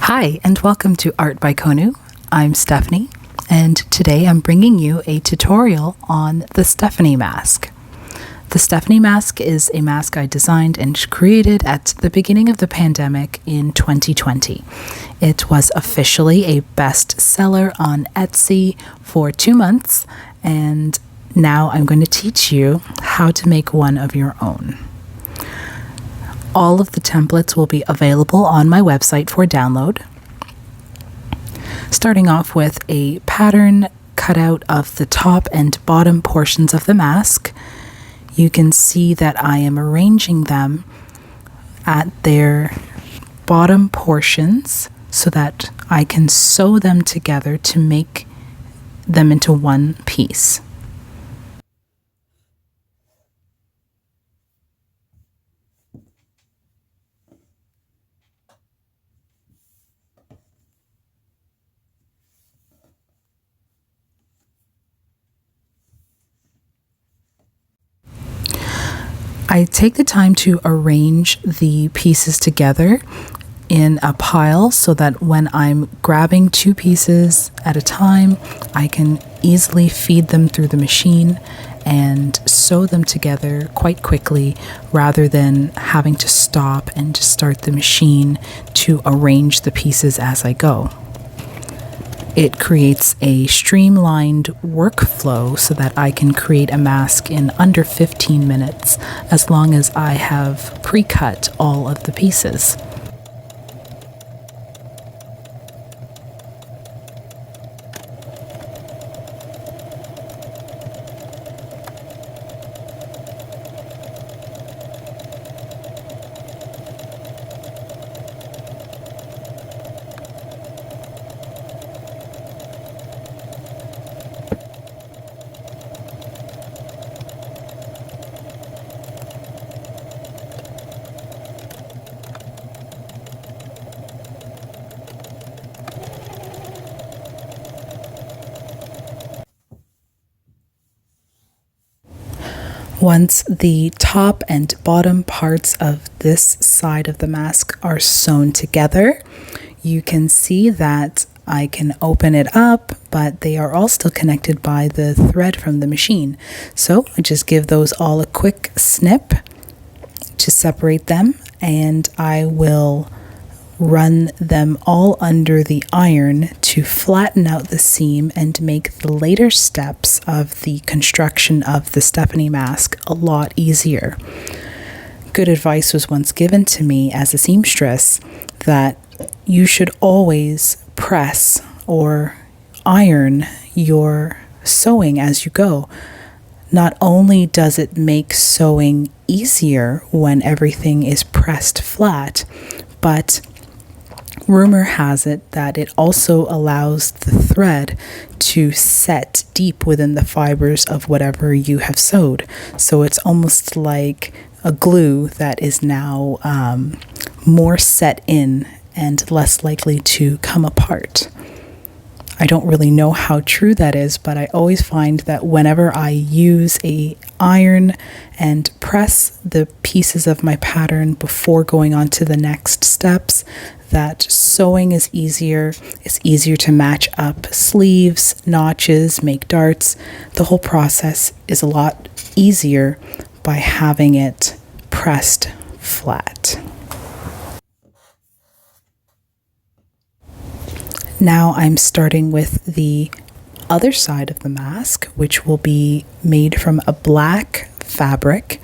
Hi, and welcome to Art by Konu. I'm Stephanie, and today I'm bringing you a tutorial on the Stephanie mask. The Stephanie mask is a mask I designed and created at the beginning of the pandemic in 2020. It was officially a bestseller on Etsy for 2 months, and now I'm going to teach you how to make one of your own. All of the templates will be available on my website for download. Starting off with a pattern cutout of the top and bottom portions of the mask, you can see that I am arranging them at their bottom portions so that I can sew them together to make them into one piece. I take the time to arrange the pieces together in a pile so that when I'm grabbing 2 pieces at a time, I can easily feed them through the machine and sew them together quite quickly rather than having to stop and just start the machine to arrange the pieces as I go. It creates a streamlined workflow so that I can create a mask in under 15 minutes as long as I have pre-cut all of the pieces. Once the top and bottom parts of this side of the mask are sewn together, you can see that I can open it up, but they are all still connected by the thread from the machine. So I just give those all a quick snip to separate them, and I will run them all under the iron to flatten out the seam and make the later steps of the construction of the Stephanie mask a lot easier. Good advice was once given to me as a seamstress that you should always press or iron your sewing as you go. Not only does it make sewing easier when everything is pressed flat, but rumor has it that it also allows the thread to set deep within the fibers of whatever you have sewed. So it's almost like a glue that is now more set in and less likely to come apart. I don't really know how true that is, but I always find that whenever I use a iron and press the pieces of my pattern before going on to the next steps, that sewing is easier. It's easier to match up sleeves, notches, make darts. The whole process is a lot easier by having it pressed flat. Now I'm starting with the other side of the mask, which will be made from a black fabric.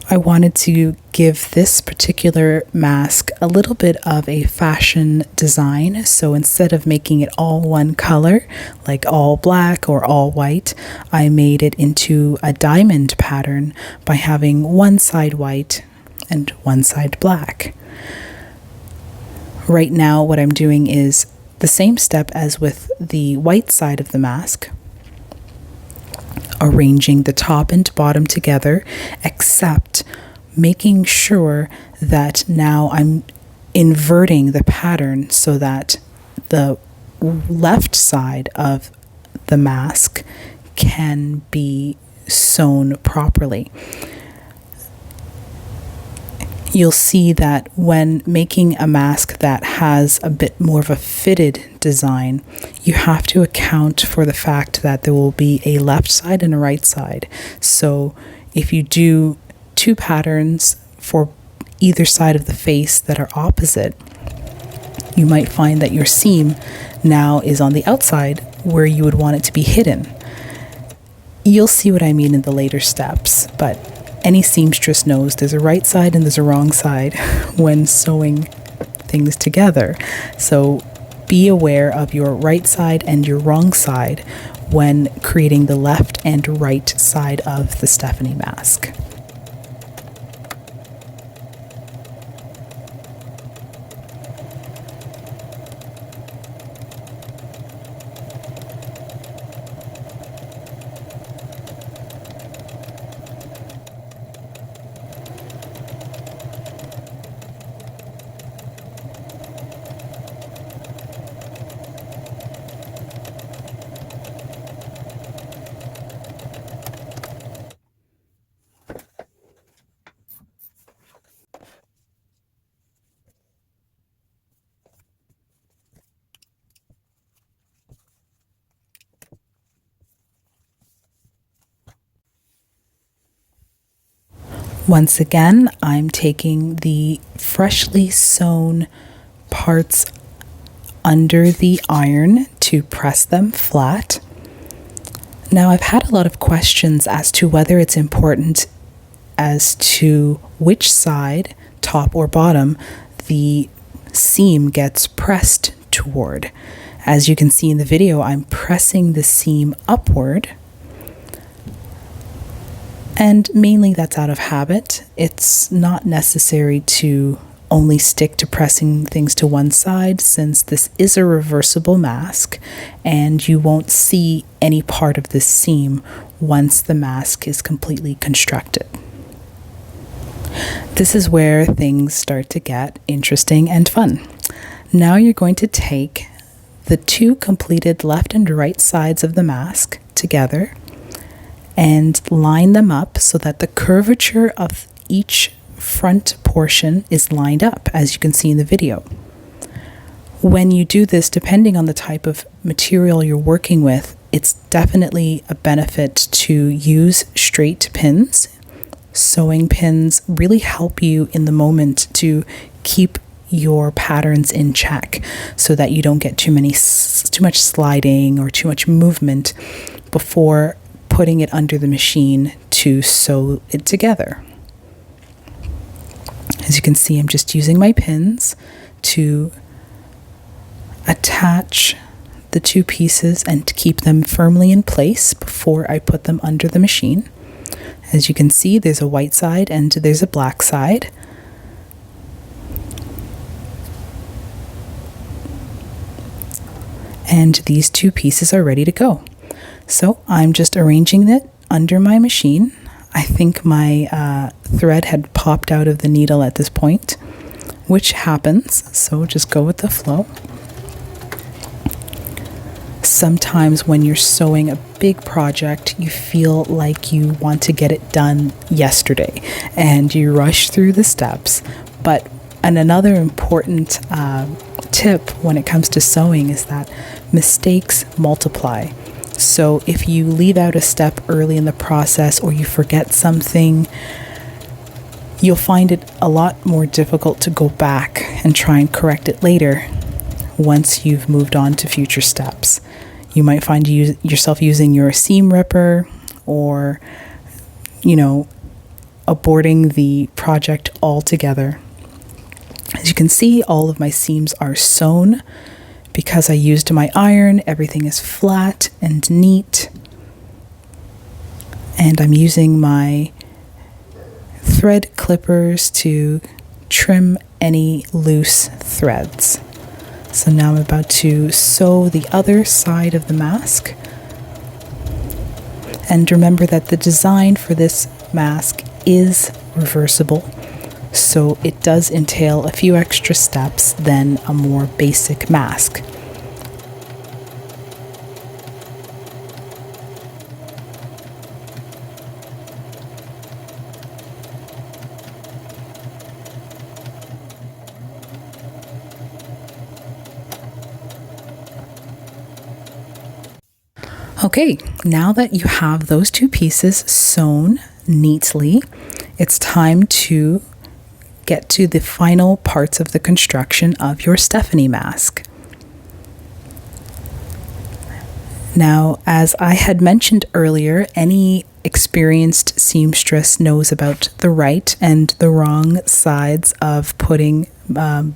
I wanted to give this particular mask a little bit of a fashion design. So instead of making it all one color, like all black or all white, I made it into a diamond pattern by having one side white and one side black. Right now, what I'm doing is the same step as with the white side of the mask, arranging the top and bottom together, except making sure that now I'm inverting the pattern so that the left side of the mask can be sewn properly. you'll see that when making a mask that has a bit more of a fitted design, you have to account for the fact that there will be a left side and a right side. So if you do two patterns for either side of the face that are opposite, you might find that your seam now is on the outside where you would want it to be hidden. You'll see what I mean in the later steps, but any seamstress knows there's a right side and there's a wrong side when sewing things together. So be aware of your right side and your wrong side when creating the left and right side of the Stephanie mask. Once again, I'm taking the freshly sewn parts under the iron to press them flat. Now, I've had a lot of questions as to whether it's important as to which side, top or bottom, the seam gets pressed toward. As you can see in the video, I'm pressing the seam upward. And mainly that's out of habit. It's not necessary to only stick to pressing things to one side, since this is a reversible mask and you won't see any part of this seam once the mask is completely constructed. This is where things start to get interesting and fun. Now you're going to take the two completed left and right sides of the mask together and line them up so that the curvature of each front portion is lined up, as you can see in the video. When you do this, depending on the type of material you're working with, it's definitely a benefit to use straight pins. Sewing pins really help you in the moment to keep your patterns in check so that you don't get too much sliding or too much movement before putting it under the machine to sew it together. As you can see, I'm just using my pins to attach the two pieces and to keep them firmly in place before I put them under the machine. As you can see, there's a white side and there's a black side. And these two pieces are ready to go. So I'm just arranging it under my machine. I think my thread had popped out of the needle at this point, which happens, so just go with the flow. Sometimes when you're sewing a big project, you feel like you want to get it done yesterday and you rush through the steps. And another important tip when it comes to sewing is that mistakes multiply. So if you leave out a step early in the process or you forget something, you'll find it a lot more difficult to go back and try and correct it later once you've moved on to future steps. You might find yourself using your seam ripper or, aborting the project altogether. As you can see, all of my seams are sewn. Because I used my iron, everything is flat and neat. And I'm using my thread clippers to trim any loose threads. So now I'm about to sew the other side of the mask. And remember that the design for this mask is reversible. So it does entail a few extra steps than a more basic mask. Okay, now that you have those two pieces sewn neatly, it's time to get to the final parts of the construction of your Stephanie mask. Now, as I had mentioned earlier, any experienced seamstress knows about the right and the wrong sides of putting a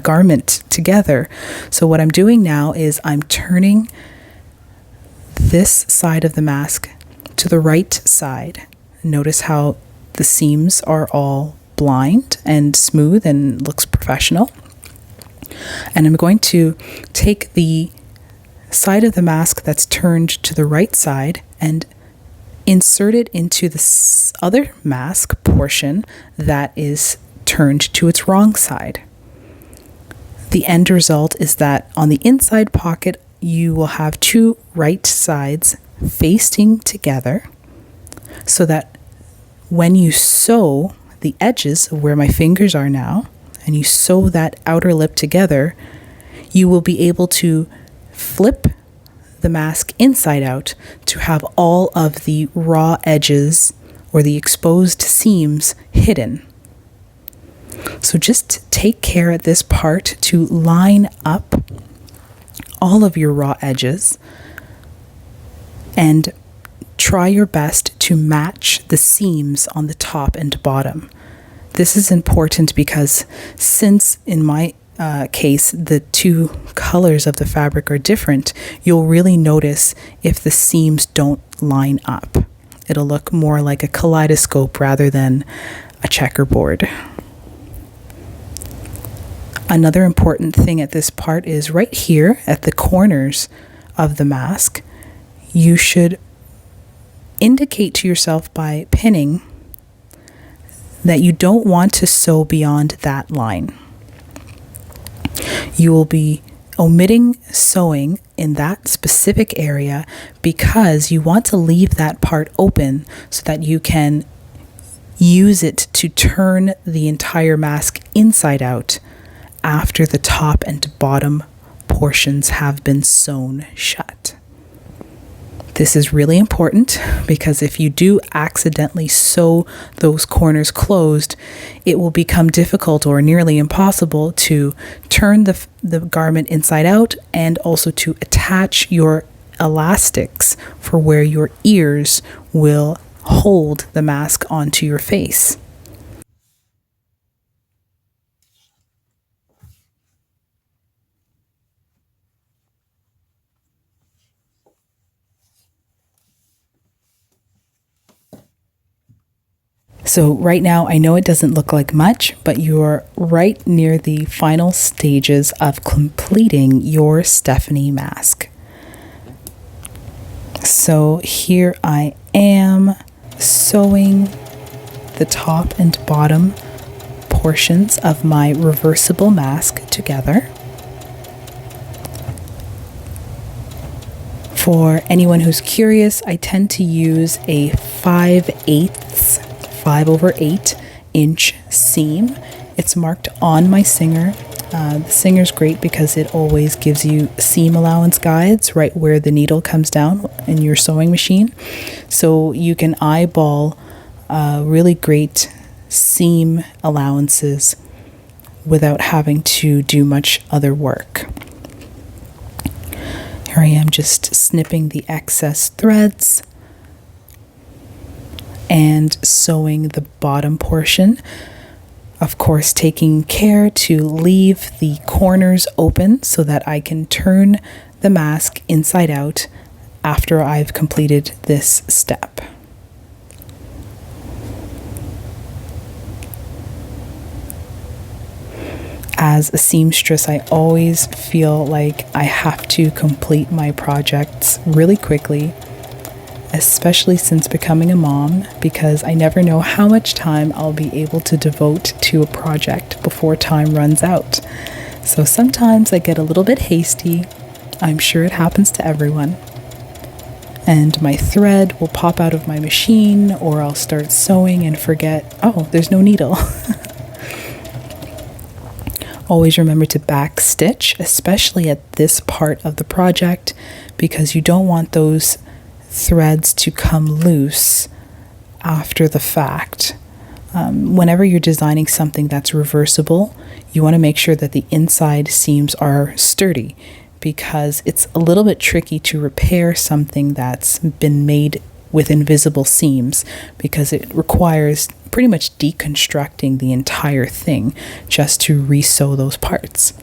garment together. So what I'm doing now is I'm turning this side of the mask to the right side. Notice how the seams are all blind and smooth and looks professional. And I'm going to take the side of the mask that's turned to the right side and insert it into the other mask portion that is turned to its wrong side. The end result is that on the inside pocket, you will have two right sides facing together so that when you sew the edges of where my fingers are now, and you sew that outer lip together, you will be able to flip the mask inside out to have all of the raw edges or the exposed seams hidden. So just take care at this part to line up all of your raw edges and try your best to match the seams on the top and bottom. This is important because since in my case the two colors of the fabric are different, you'll really notice if the seams don't line up. It'll look more like a kaleidoscope rather than a checkerboard. Another important thing at this part is right here at the corners of the mask, you should indicate to yourself by pinning that you don't want to sew beyond that line. You will be omitting sewing in that specific area because you want to leave that part open so that you can use it to turn the entire mask inside out after the top and bottom portions have been sewn shut. This is really important because if you do accidentally sew those corners closed, it will become difficult or nearly impossible to turn the garment inside out and also to attach your elastics for where your ears will hold the mask onto your face. So right now, I know it doesn't look like much, but you're right near the final stages of completing your Stephanie mask. So here I am sewing the top and bottom portions of my reversible mask together. For anyone who's curious, I tend to use a 5/8 inch seam. It's marked on my Singer. The Singer's great because it always gives you seam allowance guides right where the needle comes down in your sewing machine. So you can eyeball really great seam allowances without having to do much other work. Here I am just snipping the excess threads and sewing the bottom portion. Of course, taking care to leave the corners open so that I can turn the mask inside out after I've completed this step. As a seamstress, I always feel like I have to complete my projects really quickly, especially since becoming a mom, because I never know how much time I'll be able to devote to a project before time runs out. So sometimes I get a little bit hasty. I'm sure it happens to everyone. And my thread will pop out of my machine, or I'll start sewing and forget, oh, there's no needle. Always remember to back stitch, especially at this part of the project, because you don't want those threads to come loose after the fact. Whenever you're designing something that's reversible, you want to make sure that the inside seams are sturdy, because it's a little bit tricky to repair something that's been made with invisible seams, because it requires pretty much deconstructing the entire thing just to re-sew those parts.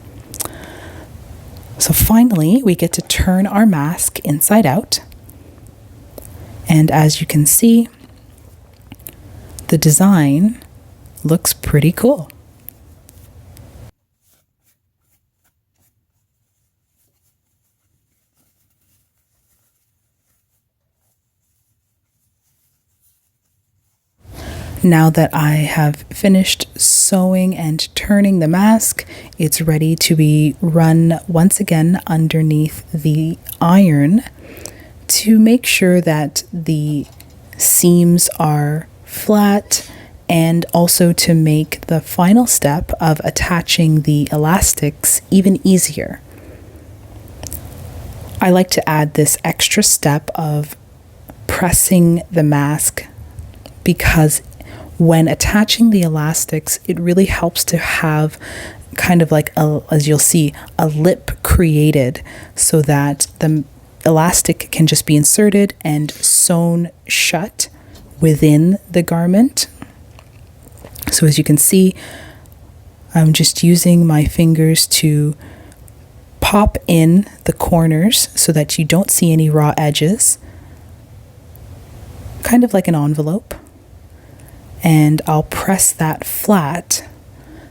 So finally, we get to turn our mask inside out. And as you can see, the design looks pretty cool. Now that I have finished sewing and turning the mask, it's ready to be run once again underneath the iron to make sure that the seams are flat, and also to make the final step of attaching the elastics even easier. I like to add this extra step of pressing the mask, because when attaching the elastics, it really helps to have kind of like, as you'll see, a lip created so that the elastic can just be inserted and sewn shut within the garment. So as you can see, I'm just using my fingers to pop in the corners so that you don't see any raw edges, kind of like an envelope. And I'll press that flat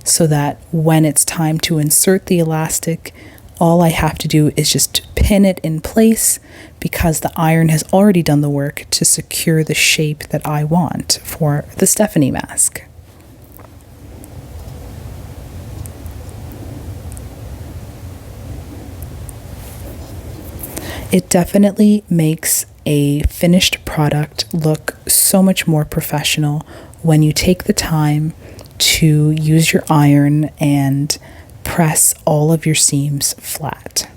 so that when it's time to insert the elastic, all I have to do is just pin it in place, because the iron has already done the work to secure the shape that I want for the Stephanie mask. It definitely makes a finished product look so much more professional when you take the time to use your iron and press all of your seams flat.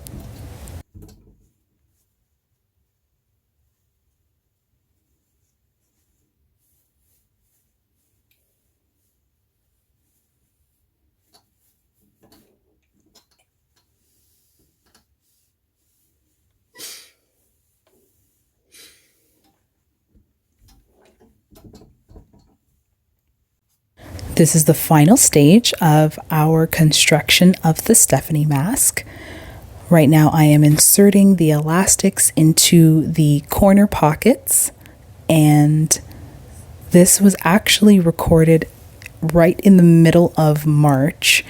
This is the final stage of our construction of the Stephanie mask. Right now I am inserting the elastics into the corner pockets, and this was actually recorded right in the middle of March,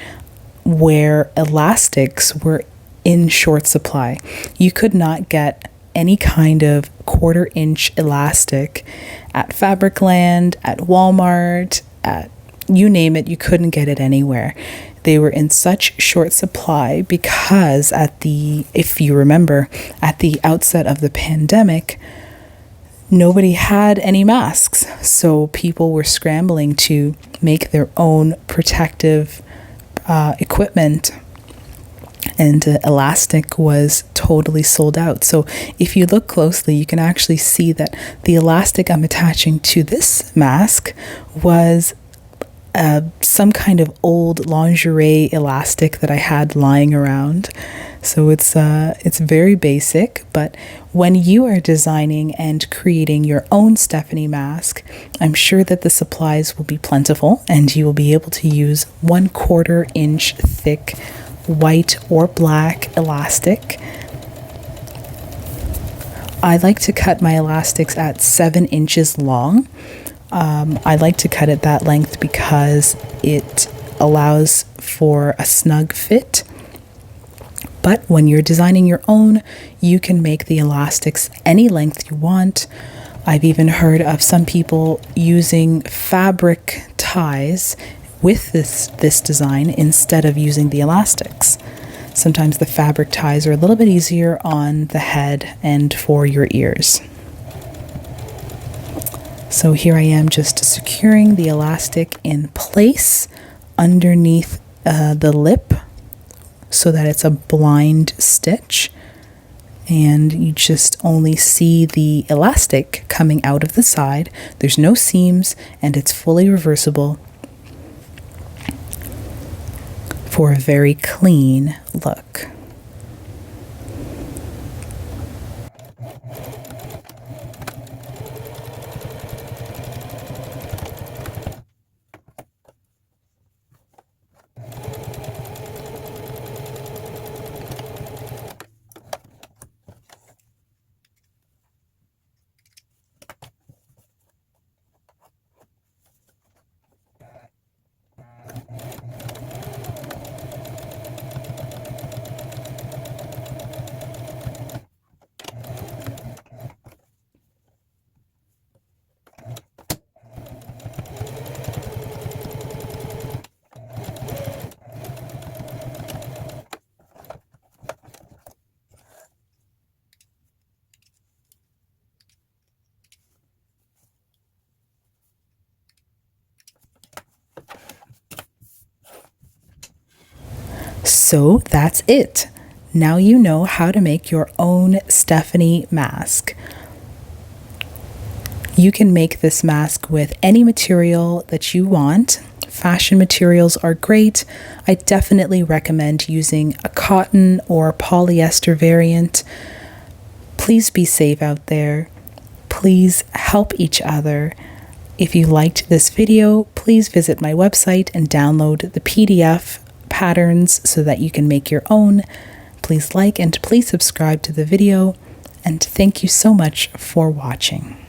where elastics were in short supply. You could not get any kind of 1/4 inch elastic at Fabricland, at Walmart, at you name it, you couldn't get it anywhere. They were in such short supply because if you remember, at the outset of the pandemic, nobody had any masks. So people were scrambling to make their own protective equipment, and elastic was totally sold out. So if you look closely, you can actually see that the elastic I'm attaching to this mask was some kind of old lingerie elastic that I had lying around. So it's very basic, but when you are designing and creating your own Stephanie mask, I'm sure that the supplies will be plentiful, and you will be able to use 1/4 inch thick white or black elastic. I like to cut my elastics at 7 inches long. I like to cut it that length because it allows for a snug fit. But when you're designing your own, you can make the elastics any length you want. I've even heard of some people using fabric ties with this design instead of using the elastics. Sometimes the fabric ties are a little bit easier on the head and for your ears. So here I am just securing the elastic in place underneath the lip so that it's a blind stitch, and you just only see the elastic coming out of the side. There's no seams, and it's fully reversible for a very clean look. So that's it. Now you know how to make your own Stephanie mask. You can make this mask with any material that you want. Fashion materials are great. I definitely recommend using a cotton or polyester variant. Please be safe out there. Please help each other. If you liked this video, please visit my website and download the PDF patterns so that you can make your own. Please like and please subscribe to the video, and thank you so much for watching.